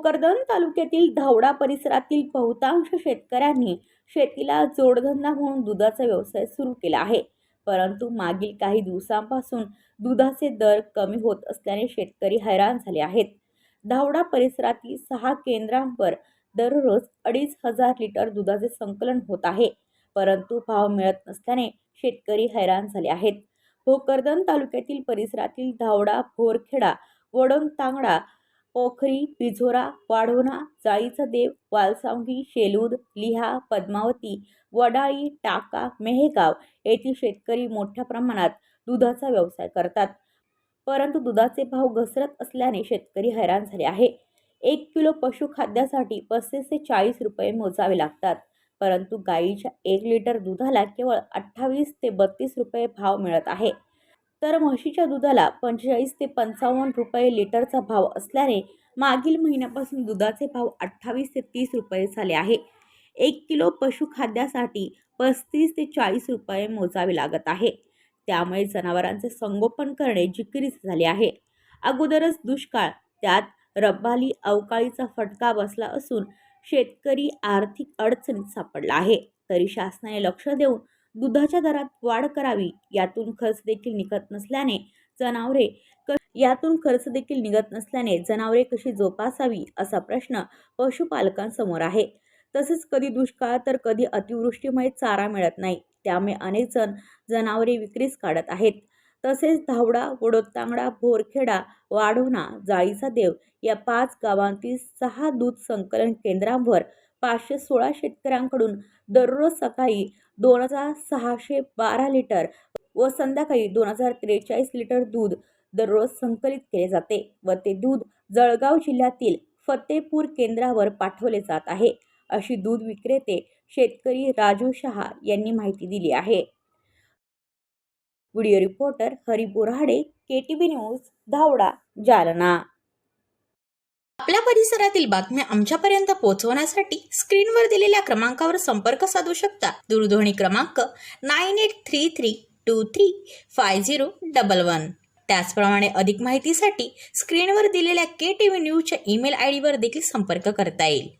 भोकरदन तालुक्यातील धावडा परिसरातील बहुतांश शेतकऱ्यांनी शेतीला जोडधंदा म्हणून दुधाचा व्यवसाय सुरू केला आहे. परंतु मागील काही दिवसांपासून दुधाचे दर कमी होत असल्याने शेतकरी हैराण झाले आहेत. धावडा परिसरातील 6 केंद्रांवर दररोज 2,500 लिटर दुधाचे संकलन होत आहे. परंतु भाव मिळत नसल्याने शेतकरी हैराण झाले आहेत. भोकरदन तालुक्यातील परिसरातील धावडा, भोरखेडा, वडोदतांगडा, पोखरी, बिझोरा, वाढोणा, जाळीचा देव, वालसावंगी, शेलूद, लिहा, पद्मावती, वडाळी, टाका, मेहेगाव येथील शेतकरी मोठ्या प्रमाणात दुधाचा व्यवसाय करतात. परंतु दुधाचे भाव घसरत असल्याने शेतकरी हैराण झाले आहे. 1 किलो पशुखाद्यासाठी 35 ते 40 रुपये मोजावे लागतात. परंतु गाईच्या 1 लिटर दुधाला केवळ 28 ते 32 रुपये भाव मिळत आहे. तर म्हशीच्या दुधाला 45 ते 55 रुपये लिटरचा भाव असल्याने मागील महिन्यापासून दुधाचे भाव 28 ते 30 रुपये झाले आहे. 1 किलो पशुखाद्यासाठी 35 ते 40 रुपये मोजावे लागत आहे. त्यामुळे जनावरांचे संगोपन करणे जिकिरीचे झाले आहे. अगोदरच दुष्काळ, त्यात रब्बाली अवकाळीचा फटका बसला असून शेतकरी आर्थिक अडचणीत सापडला आहे. तरी शासनाने लक्ष देऊन दुधाच्या दरात वाढ करावी. यातून खर्च देखील निघत नसल्याने जनावरे कशी जोपासावी असा प्रश्न पशुपालकांसमोर आहे. तसेच कधी दुष्काळ तर कधी अतिवृष्टीमुळे चारा मिळत नाही. त्यामुळे अनेक जनावरे विक्रीस काढत आहेत. तसेच धावडा, वडोदतांगडा, भोरखेडा, वाढोणा, जाळीचा देव या 5 गावांतील 6 दूध संकलन केंद्रांवर 516 शेतकऱ्यांकडून दररोज सकाळी 2,612 लिटर व संध्याकाळी 2,043 लिटर दूध दररोज संकलित केले जाते व ते दूध जळगाव जिल्ह्यातील फतेपूर केंद्रावर पाठवले जात आहे, अशी दूध विक्रेते शेतकरी राजू शहा यांनी माहिती दिली आहे. Video reporter Hari Borade, KTV news, Dhawada, Jalna. आपल्या परिसरातील बातम्या आमच्यापर्यंत पोहोचवण्यासाठी स्क्रीनवर दिलेल्या क्रमांकावर संपर्क साधू शकता. दूरध्वनी क्रमांक 9833235011. त्याचप्रमाणे अधिक माहितीसाठी स्क्रीनवर दिलेल्या KTV न्यूजच्या ईमेल ID वर देखील संपर्क करता येईल.